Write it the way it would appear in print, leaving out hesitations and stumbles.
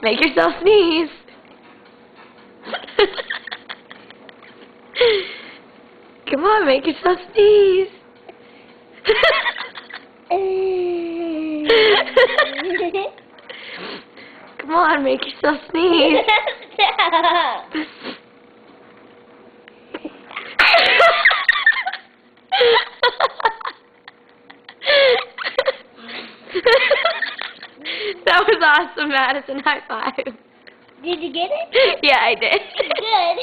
Make yourself sneeze. Come on, make yourself sneeze. Come on, make yourself sneeze. That was awesome, Madison. High five. Did you get it? Yeah, I did. Good.